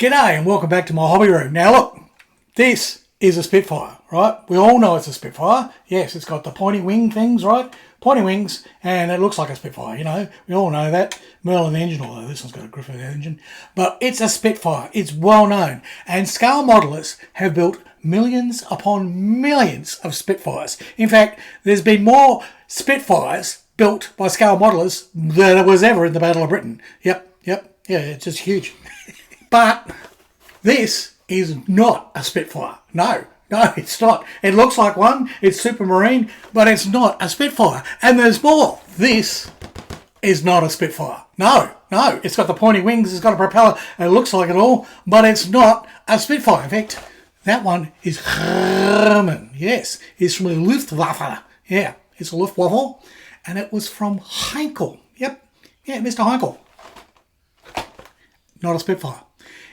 G'day and welcome back to my hobby room. Now look, this is a Spitfire, right? We all know it's a Spitfire. Yes, it's got the pointy wing things, right? Pointy wings, and it looks like a Spitfire, you know. We all know that. Merlin engine, although this one's got a Griffith engine. But it's a Spitfire. It's well known. And scale modelers have built millions upon millions of Spitfires. In fact, there's been more Spitfires built by scale modelers than there was ever in the Battle of Britain. Yep. Yeah, it's just huge. But this is not a Spitfire. No, it's not. It looks like one. It's super marine, but it's not a Spitfire. And there's more. This is not a Spitfire. No. It's got the pointy wings. It's got a propeller. It looks like it all, but it's not a Spitfire. In fact, that one is German. Yes, it's from the Luftwaffe. Yeah, it's a Luftwaffe, and it was from Heinkel. Yep, yeah, Mr. Heinkel. Not a Spitfire.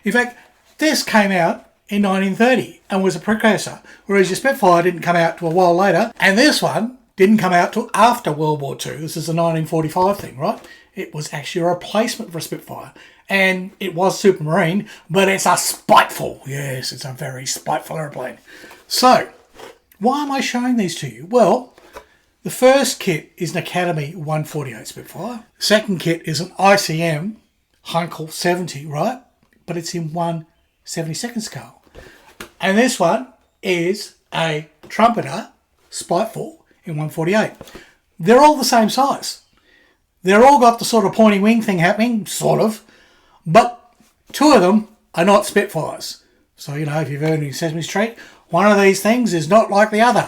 In fact, this came out in 1930 and was a precursor, whereas your Spitfire didn't come out till a while later, and this one didn't come out till after World War II. This is a 1945 thing, right? It was actually a replacement for a Spitfire, and it was supermarine, but it's a Spiteful. Yes, it's a very spiteful airplane. So, why am I showing these to you? Well, the first kit is an Academy 148 Spitfire. The second kit is an ICM Heinkel 70, right? But it's in 1/72nd scale. And this one is a Trumpeter Spiteful in 148. They're all the same size. They're all got the sort of pointy wing thing happening, sort of. But two of them are not Spitfires. So, you know, if you've heard any Sesame Street, one of these things is not like the other.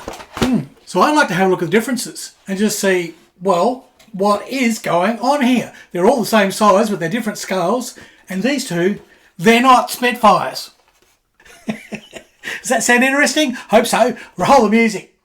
So I'd like to have a look at the differences and just see, well, what is going on here? They're all the same size, but they're different scales. And these two, they're not Spitfires. Does that sound interesting? Hope so. Roll the music.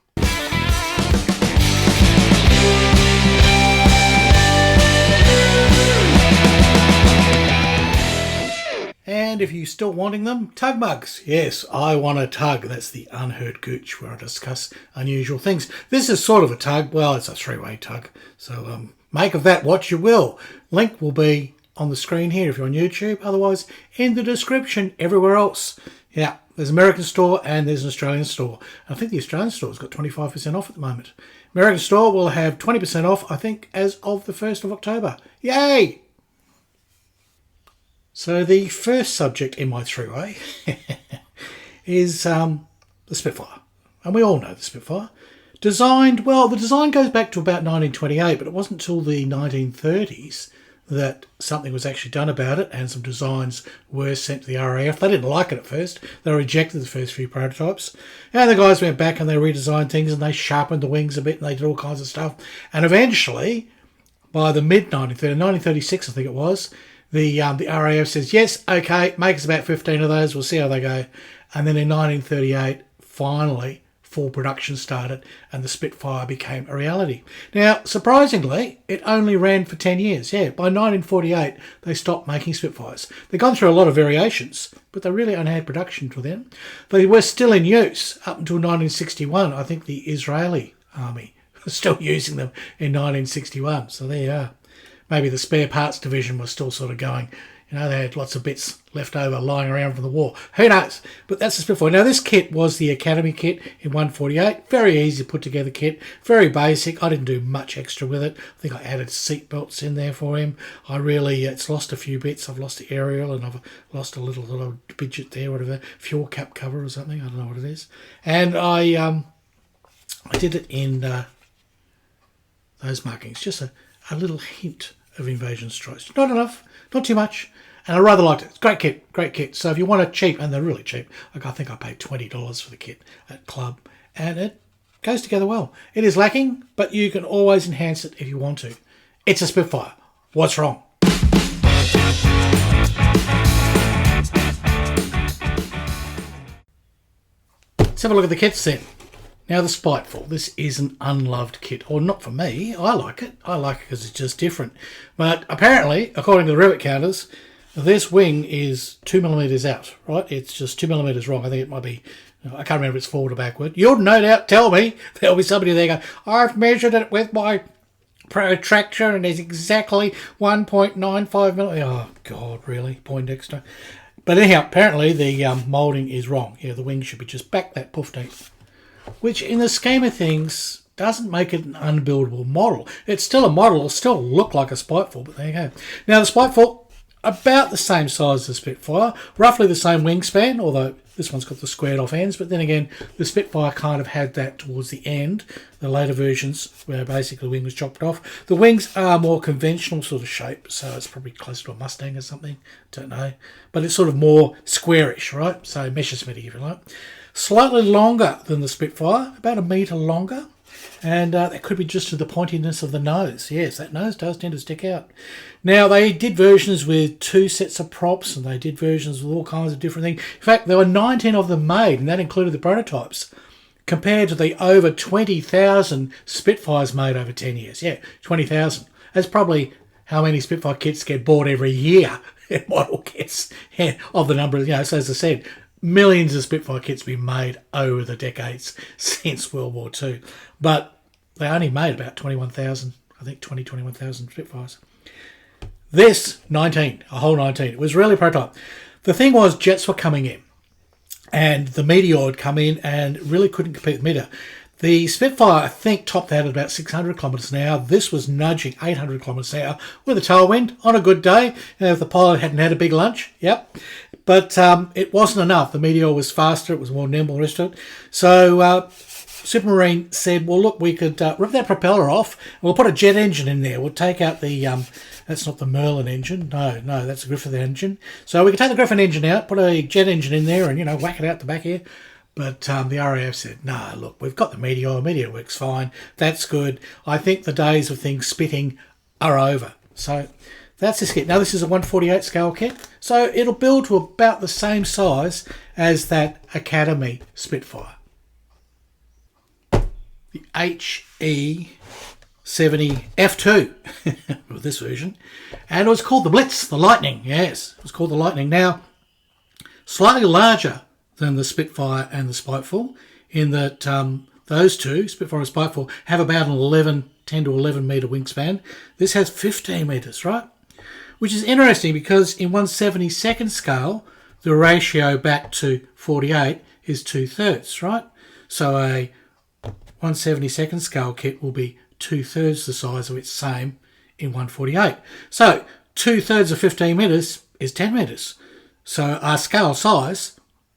And if you're still wanting them, tug mugs. Yes, I want a tug. That's the Unheard Gooch, where I discuss unusual things. This is sort of a tug. Well, it's a three-way tug. So make of that what you will. Link will be on the screen here if you're on YouTube. Otherwise, in the description everywhere else. Yeah, there's an American store and there's an Australian store. I think the Australian store's got 25% off at the moment. American store will have 20% off, I think, as of the 1st of October. Yay! So the first subject in my three-way is the Spitfire. And we all know the Spitfire. Designed, well, the design goes back to about 1928, but it wasn't until the 1930s that something was actually done about it, and some designs were sent to the RAF. They didn't like it at first. They rejected the first few prototypes. And the guys went back and they redesigned things and they sharpened the wings a bit and they did all kinds of stuff. And eventually, by the mid-1930s, 1936 I think it was, the RAF says, yes, okay, make us about 15 of those, we'll see how they go. And then in 1938, finally, full production started and the Spitfire became a reality. Now, surprisingly, it only ran for 10 years. Yeah, by 1948, they stopped making Spitfires. They've gone through a lot of variations, but they really only had production till then. They were still in use up until 1961. I think the Israeli army was still using them in 1961. So there you are. Maybe the spare parts division was still sort of going. You know, they had lots of bits left over lying around from the war. Who knows? But that's the Spitfire. Now, this kit was the Academy kit in 148. Very easy to put together kit. Very basic. I didn't do much extra with it. I think I added seat belts in there for him. It's lost a few bits. I've lost the aerial and I've lost a little widget there, whatever. Fuel cap cover or something. I don't know what it is. And I did it in those markings. Just a little hint of invasion stripes. Not enough. Not too much. And I rather liked it. It's great kit. So if you want a cheap, and they're really cheap, like I think I paid $20 for the kit at Club, and it goes together well. It is lacking, but you can always enhance it if you want to. It's a Spitfire. What's wrong? Let's have a look at the kits then. Now the Spiteful, this is an unloved kit, or not for me. I like it because it's just different. But apparently, according to the rivet counters, this wing is 2mm out, right? It's just 2mm wrong. I think it might be, I can't remember if it's forward or backward. You'll no doubt tell me. There'll be somebody there going, I've measured it with my protractor and it's exactly 1.95mm. Oh, God, really? Poindexter? But anyhow, apparently the moulding is wrong. Yeah, the wing should be just back that poof deep, which in the scheme of things doesn't make it an unbuildable model. It's still a model. It'll still look like a Spiteful, but there you go. Now, the Spiteful, about the same size as the Spitfire, roughly the same wingspan, although this one's got the squared off ends, but then again, the Spitfire kind of had that towards the end, the later versions, where basically the wing was chopped off. The wings are more conventional sort of shape, so it's probably closer to a Mustang or something, don't know. But it's sort of more squarish, right? So Messerschmitt, if you like. Slightly longer than the Spitfire, about 1 metre longer. And that could be just to the pointiness of the nose. Yes, that nose does tend to stick out. Now, they did versions with 2 sets of props, and they did versions with all kinds of different things. In fact, there were 19 of them made, and that included the prototypes, compared to the over 20,000 Spitfires made over 10 years. Yeah, 20,000. That's probably how many Spitfire kits get bought every year, model kits, of the number, so as I said, millions of Spitfire kits have been made over the decades since World War II. But they only made about 21,000, I think 21,000 Spitfires. This, 19, a whole 19. It was really a prototype. The thing was, jets were coming in. And the Meteor had come in and really couldn't compete with Meteor. The Spitfire, I think, topped out at about 600 kilometres an hour. This was nudging 800 kilometres an hour with a tailwind on a good day. If the pilot hadn't had a big lunch, yep. But it wasn't enough. The Meteor was faster. It was more nimble, the rest of it. So Supermarine said, well, look, we could rip that propeller off and we'll put a jet engine in there. We'll take out the, that's not the Merlin engine. No, that's the Griffith engine. So we could take the Griffith engine out, put a jet engine in there and, whack it out the back here. But the RAF said, no, look, we've got the Meteor. Meteor works fine. That's good. I think the days of things spitting are over. So that's this kit. Now, this is a 1/48 scale kit. So it'll build to about the same size as that Academy Spitfire. The HE 70 F2 with this version. And it was called the Blitz, the Lightning. Yes, it was called the Lightning. Now, slightly larger than the Spitfire and the Spiteful, in that those two, Spitfire and Spiteful, have about an 10 to 11 metre wingspan. This has 15 metres, right? Which is interesting because in 1/72nd scale, the ratio back to 48 is 2/3, right? So a 1/72nd scale kit will be 2/3 the size of its same in 1/48. So 2/3 of 15 metres is 10 metres. So our scale size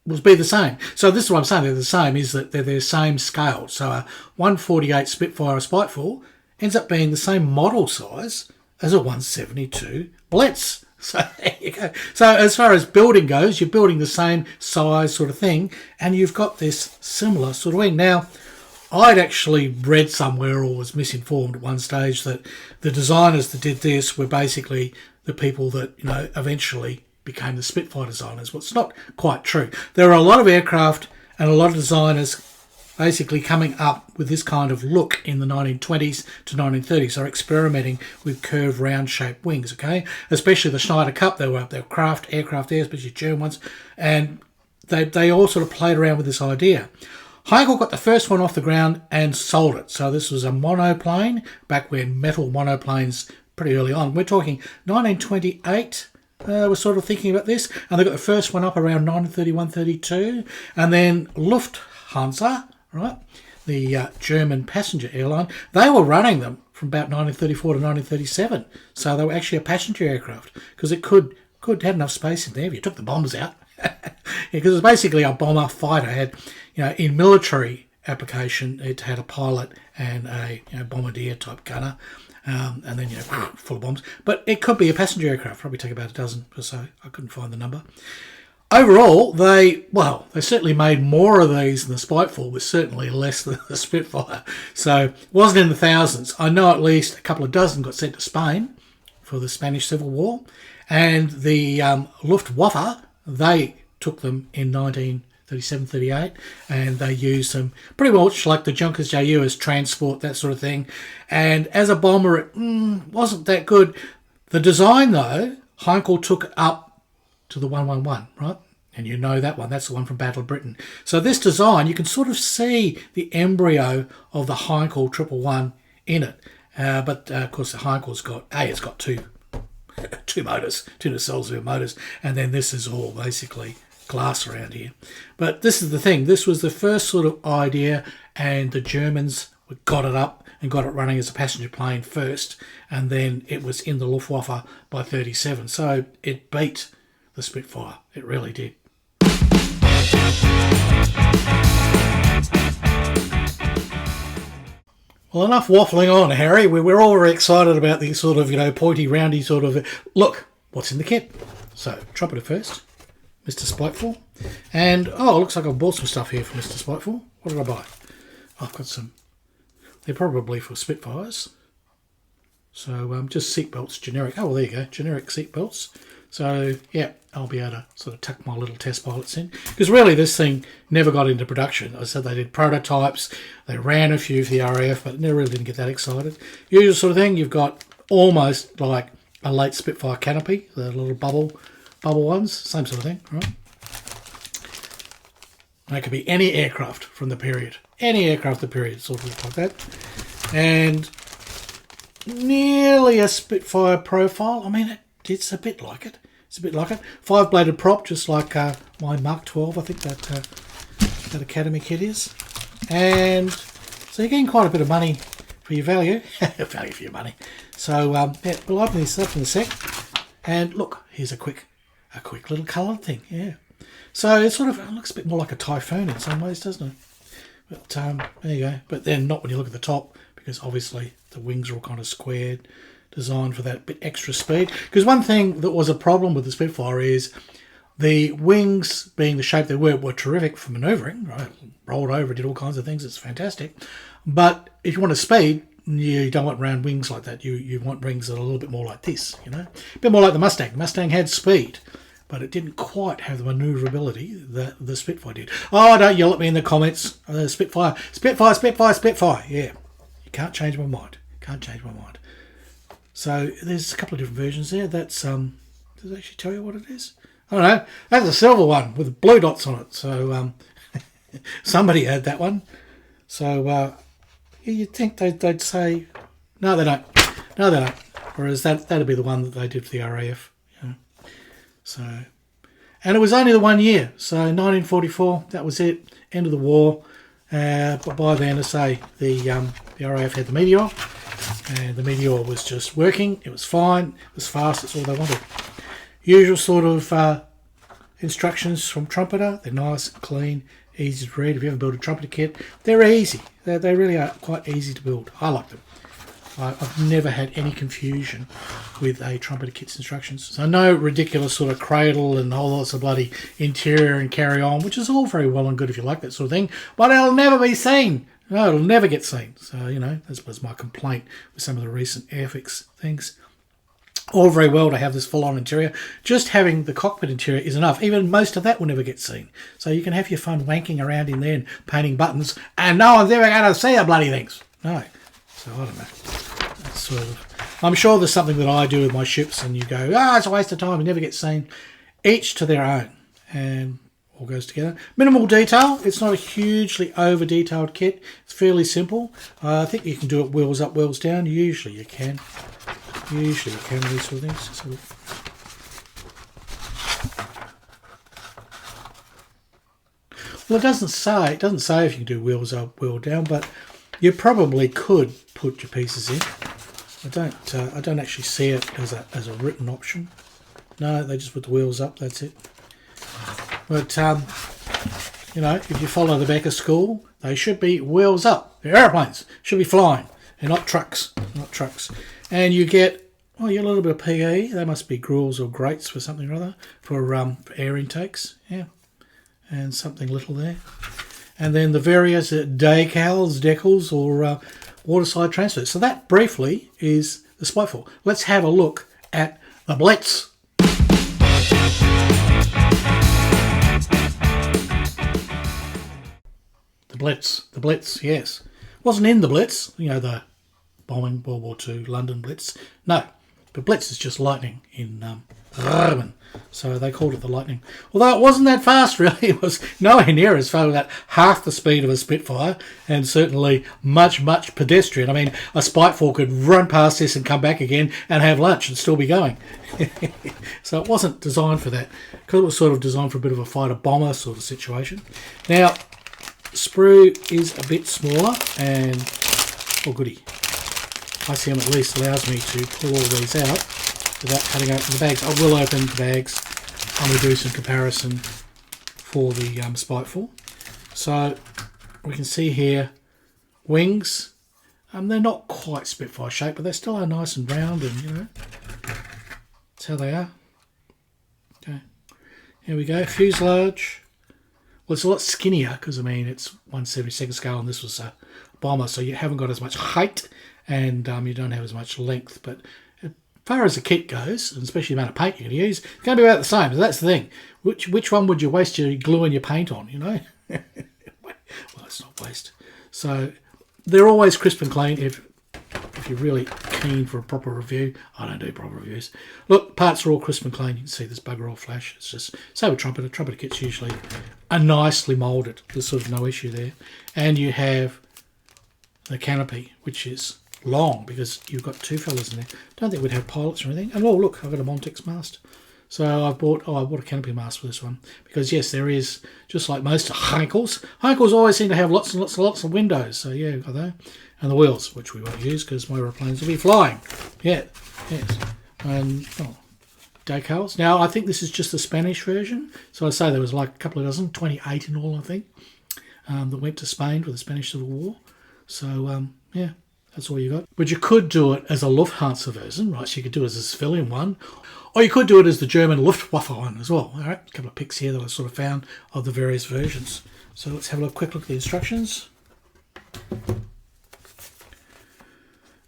will be the same. So this is what I'm saying, they're the same, is that they're the same scale. So a 1/48 Spitfire or Spiteful ends up being the same model size as a 1/72 Blitz. So there you go. So as far as building goes, you're building the same size sort of thing, and you've got this similar sort of wing. Now, I'd actually read somewhere or was misinformed at one stage that the designers that did this were basically the people that, eventually became the Spitfire designers. Well, it's not quite true. There are a lot of aircraft and a lot of designers basically coming up with this kind of look in the 1920s to 1930s. They're experimenting with curved round-shaped wings, okay? Especially the Schneider Cup, they were aircraft there, especially German ones, and they all sort of played around with this idea. Heinkel got the first one off the ground and sold it. So this was a monoplane, back when metal monoplanes pretty early on. We're talking 1928. We're sort of thinking about this, and they got the first one up around 1931-32, and then Lufthansa, right, the German passenger airline, they were running them from about 1934 to 1937, so they were actually a passenger aircraft because it could have enough space in there if you took the bombs out. Because it was basically a bomber fighter. It had, in military application, it had a pilot and a bombardier type gunner. And then, full of bombs. But it could be a passenger aircraft, probably take about a dozen or so. I couldn't find the number. Overall, they certainly made more of these than the Spiteful, but certainly less than the Spitfire. So it wasn't in the thousands. I know at least a couple of dozen got sent to Spain for the Spanish Civil War. And the Luftwaffe, they took them in 1937-38, and they used them pretty much like the Junkers JU as transport, that sort of thing. And as a bomber, it wasn't that good. The design, though, Heinkel took up to the 111, right? And you know that one. That's the one from Battle of Britain. So this design, you can sort of see the embryo of the Heinkel 111 in it. But, of course, the Heinkel's got, it's got two two nacelles of motors, and then this is all basically glass around here. But this is the thing, this was the first sort of idea, and the Germans got it up and got it running as a passenger plane first, and then it was in the Luftwaffe by 37. So it beat the Spitfire, it really did. Well, enough waffling on, Harry. We're all very excited about these sort of, pointy, roundy sort of... Look, what's in the kit? So, Trumpeter first, Mr. Spiteful. And, looks like I've bought some stuff here for Mr. Spiteful. What did I buy? I've got some... They're probably for Spitfires. So, just seat belts, generic. Oh, well, there you go. Generic seat belts. So, yeah, I'll be able to sort of tuck my little test pilots in. Because really, this thing never got into production. I said they did prototypes. They ran a few for the RAF, but never really didn't get that excited. Usual sort of thing, you've got almost like a late Spitfire canopy, the little bubble ones. Same sort of thing, right? That could be any aircraft from the period. Any aircraft of the period, sort of like that. And nearly a Spitfire profile. I mean, it's a bit like it. It's a bit like it. 5-bladed prop, just like my Mark 12, I think that Academy kit is. And so you're getting quite a bit of money for your value. Value for your money. So, yeah, we'll open this up in a sec. And look, here's a quick little coloured thing, yeah. So it sort of looks a bit more like a Typhoon in some ways, doesn't it? But there you go. But then not when you look at the top, because obviously the wings are all kind of squared, designed for that bit extra speed. Because one thing that was a problem with the Spitfire is the wings, being the shape they were terrific for manoeuvring, right? Rolled over, did all kinds of things. It's fantastic. But if you want a speed, you don't want round wings like that. You want wings that are a little bit more like this, A bit more like the Mustang. The Mustang had speed, but it didn't quite have the manoeuvrability that the Spitfire did. Oh, don't yell at me in the comments. Spitfire. Yeah, you can't change my mind. Can't change my mind. So there's a couple of different versions there. That's does it actually tell you what it is? I don't know. That's a silver one with blue dots on it. So somebody had that one. So you'd think they'd say no, they don't. No, they don't. Whereas that'd be the one that they did for the RAF. So, and it was only the 1 year. So 1944, that was it. End of the war. But by then, I say the RAF had the Meteor. And the Meteor was just working. It was fine. It was fast. That's all they wanted. Usual sort of instructions from Trumpeter. They're nice, clean, easy to read. If you ever built a Trumpeter kit, they're easy. They really are quite easy to build. I like them. I've never had any confusion with a Trumpeter kit's instructions. So no ridiculous sort of cradle and whole lots of bloody interior and carry on, which is all very well and good if you like that sort of thing. But it'll never be seen. No, it'll never get seen. So, that was my complaint with some of the recent Airfix things. All very well to have this full-on interior. Just having the cockpit interior is enough. Even most of that will never get seen. So you can have your fun wanking around in there and painting buttons, and no one's ever going to see the bloody things. No. So, I don't know. That's sort of... I'm sure there's something that I do with my ships, and you go, it's a waste of time. It never gets seen. Each to their own. And... all goes together. Minimal detail. It's not a hugely over-detailed kit. It's fairly simple. I think you can do it wheels up, wheels down. Usually you can. Usually you can with these sort of things. Well, it doesn't say if you can do wheels up, wheel down, but you probably could put your pieces in. I don't actually see it as a written option. No, they just put the wheels up. That's it. But, if you follow the Becker school, they should be wheels up. They're aeroplanes. Should be flying. They're not trucks. Not trucks. And you get, you get a little bit of PE. They must be grills or grates for something or other. For air intakes. Yeah. And something little there. And then the various decals or waterside transfers. So that, briefly, is the Spiteful. Let's have a look at the Blitz. The Blitz, yes. Wasn't in the Blitz, the bombing World War II London Blitz. No, but Blitz is just lightning in German. So they called it the Lightning. Although it wasn't that fast, really. It was nowhere near as fast, about half the speed of a Spitfire, and certainly much, much pedestrian. I mean, a Spiteful could run past this and come back again and have lunch and still be going. So it wasn't designed for that, because it was sort of designed for a bit of a fighter-bomber sort of situation. Now, sprue is a bit smaller, and, oh goody, ICM at least allows me to pull all these out without cutting open the bags. I will open the bags and we'll do some comparison for the Spiteful. So we can see here wings. They're not quite Spitfire shaped, but they still are nice and round, and you know, that's how they are. Okay, here we go. Fuselage. Well, it's a lot skinnier because I mean it's 1/72 scale, and this was a bomber, so you haven't got as much height, and you don't have as much length. But as far as the kit goes, and especially the amount of paint you're going to use, it's going to be about the same. So that's the thing. Which one would you waste your glue and your paint on, you know? Well, it's not waste. So they're always crisp and clean if you're really keen for a proper review. I don't do proper reviews. Look, parts are all crisp and clean. You can see this bugger all flash. It's just, say with Trumpeter. Trumpeter kits usually are nicely moulded. There's sort of no issue there. And you have the canopy, which is long because you've got two fellas in there. Don't think we'd have pilots or anything. And oh look, I've got a Montex mast. So I bought a canopy mast for this one because yes, there is, just like most Heinkels. Heinkels always seem to have lots and lots of windows. So yeah, got that. And the wheels, which we won't use because my aeroplanes will be flying. Yeah, yes. And decals. Now I think this is just the Spanish version. So I say there was like a couple of dozen, 28 in all, I think, that went to Spain for the Spanish Civil War. So yeah, that's all you got. But you could do it as a Lufthansa version, right? So you could do it as a civilian one. Or you could do it as the German Luftwaffe one as well. All right, a couple of pics here that I sort of found of the various versions. So let's have a quick look at the instructions.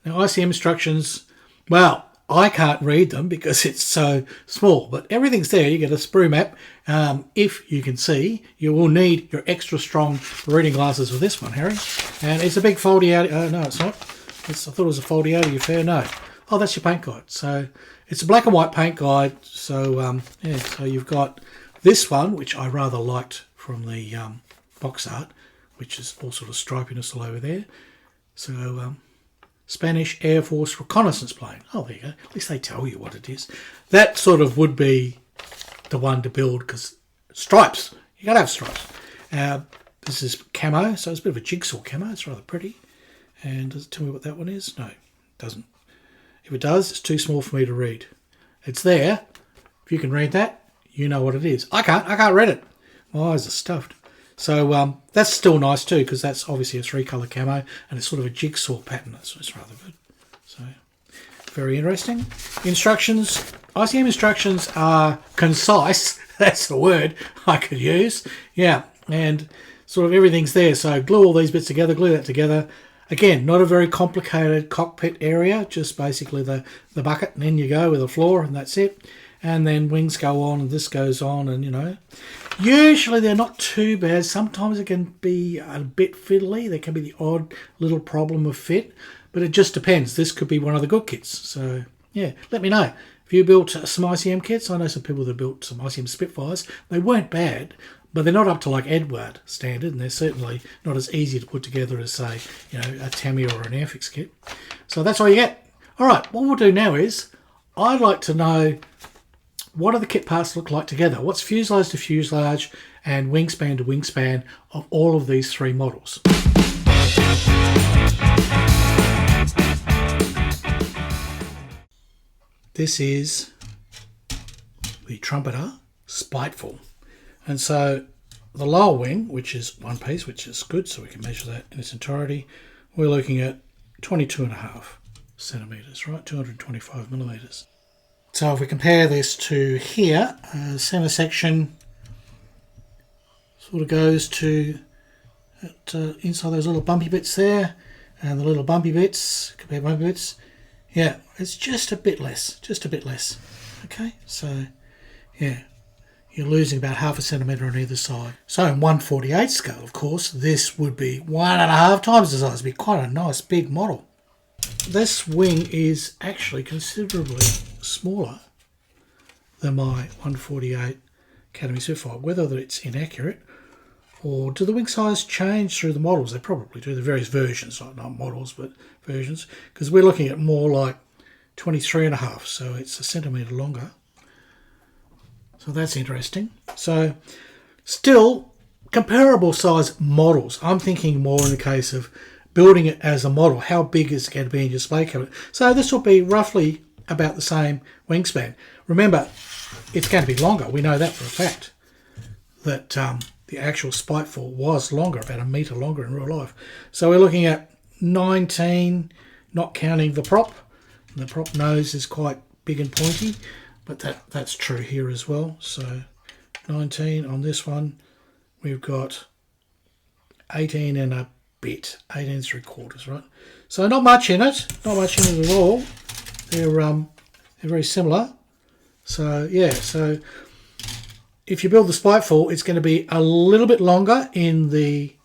Now, ICM instructions, well, I can't read them because it's so small, but everything's there. You get a sprue map. If you can see, you will need your extra strong reading glasses for this one, Harry. And it's a big foldy out. No, it's not. I thought it was a foldy out of your fair. No. Oh, that's your paint guide. So it's a black and white paint guide. So yeah, so you've got this one, which I rather liked from the box art, which is all sort of stripiness all over there. So Spanish Air Force reconnaissance plane. Oh, there you go. At least they tell you what it is. That sort of would be the one to build because stripes. You got to have stripes. This is camo, so it's a bit of a jigsaw camo. It's rather pretty. And does it tell me what that one is? No, it doesn't. If it does, it's too small for me to read. It's there. If you can read that, you know what it is. I can't read it. My eyes are stuffed. So that's still nice too, because that's obviously a 3-colour camo, and it's sort of a jigsaw pattern. So it's rather good. So very interesting. Instructions. ICM instructions are concise. That's the word I could use. Yeah, and sort of everything's there. So glue all these bits together, glue that together. Again, not a very complicated cockpit area, just basically the bucket, and then you go with the floor, and that's it. And then wings go on, and this goes on, and you know. Usually they're not too bad. Sometimes it can be a bit fiddly. There can be the odd little problem of fit, but it just depends. This could be one of the good kits. So yeah, let me know. If you built some ICM kits, I know some people that built some ICM Spitfires. They weren't bad, but they're not up to like Edward standard, and they're certainly not as easy to put together as, say, you know, a Tamiya or an Airfix kit. So that's all you get. All right, what we'll do now is I'd like to know, what do the kit parts look like together? What's fuselage to fuselage and wingspan to wingspan of all of these three models? This is the Trumpeter Spiteful. And so the lower wing, which is one piece, which is good, so we can measure that in its entirety, we're looking at 22.5 centimetres, right? 225 millimetres. So if we compare this to here, centre section sort of goes to inside those little bumpy bits there, and the little bumpy bits, compare bumpy bits, yeah, it's just a bit less, okay? So, yeah, you're losing about 0.5 centimetre on either side. So in 1/48 scale, of course, this would be 1.5 times the size. It'd be quite a nice big model. This wing is actually considerably smaller than my 148 Academy Spitfire. Whether it's inaccurate, or do the wing size change through the models? They probably do, the various versions, not models, but versions, because we're looking at more like 23.5, so it's a centimetre longer. So that's interesting. So still comparable size models. I'm thinking more in the case of building it as a model. How big is it going to be in your display cabinet? So this will be roughly about the same wingspan. Remember, it's going to be longer. We know that for a fact, that the actual Spiteful was longer, about a metre longer in real life. So we're looking at 19, not counting the prop. The prop nose is quite big and pointy, but that's true here as well. So 19 on this one. We've got 18 and a bit, 18 and 3/4, right? So not much in it, not much in it at all. They're very similar. So yeah, so if you build the Spiteful, it's going to be a little bit longer in the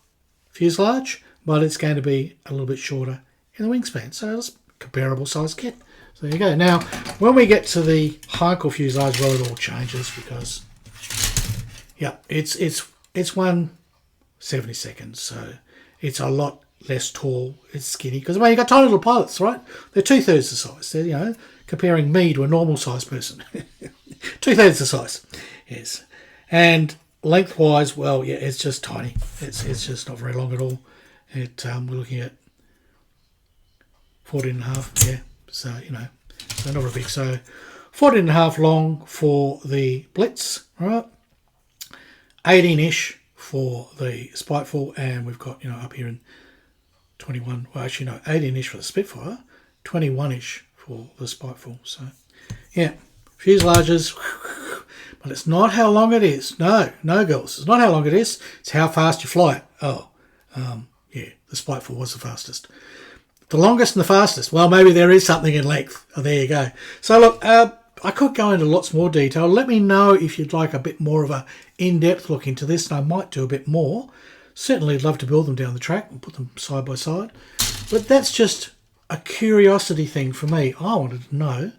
fuselage, but it's going to be a little bit shorter in the wingspan. So it's a comparable size kit. So there you go. Now, when we get to the Heinkel fuselage, well, it all changes because, yeah, it's 1/72, so it's a lot less tall. It's skinny because, well, you got tiny little pilots, right? They're 2/3 the size. They're, you know, comparing me to a normal size person, 2/3 the size. Yes. And lengthwise, well, yeah, it's just tiny. It's just not very long at all. We're looking at 14.5, yeah. So, you know, so not very big. So 14.5 long for the Blitz, right? 18-ish for the Spiteful, and we've got, you know, up here in 21. Well, actually, no, 18-ish for the Spitfire, 21-ish for the Spiteful. So, yeah, fuselages. But it's not how long it is. No, girls. It's not how long it is. It's how fast you fly it. Oh, yeah, the Spiteful was the fastest. The longest and the fastest. Well, maybe there is something in length. Oh, there you go. So, look, I could go into lots more detail. Let me know if you'd like a bit more of a in-depth look into this, and I might do a bit more. Certainly love to build them down the track and put them side by side. But that's just a curiosity thing for me. I wanted to know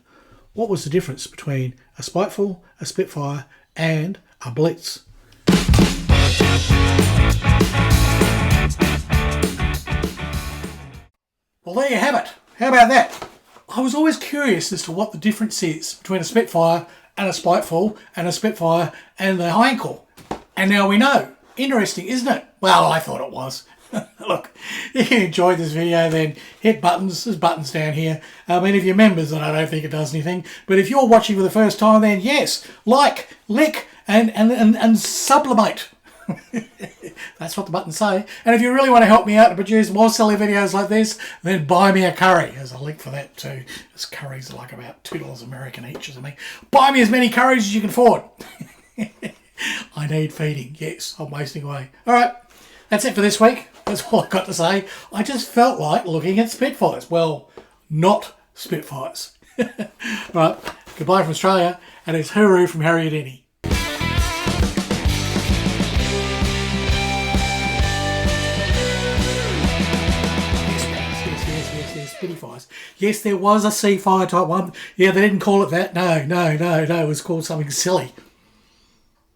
what was the difference between a Spiteful, a Spitfire, and a Blitz. Well, there you have it. How about that? I was always curious as to what the difference is between a Spitfire and a Spiteful and a Spitfire and the Heinkel. And now we know. Interesting, isn't it? Well, I thought it was. Look, if you enjoyed this video, then hit buttons. There's buttons down here. I mean, if you're members, then I don't think it does anything. But if you're watching for the first time, then yes, like, lick, and sublimate. That's what the buttons say. And if you really want to help me out to produce more silly videos like this, then buy me a curry. There's a link for that too. This curries are like about $2 American each or something. Buy me as many curries as you can afford. I need feeding. Yes, I'm wasting away. All right, that's it for this week. That's all I've got to say. I just felt like looking at Spitfires. Well, not Spitfires. Right, goodbye from Australia, and it's hooroo from Harriet Ennie. Spitfires. Yes, there was a Seafire type one. Yeah, they didn't call it that. No. It was called something silly.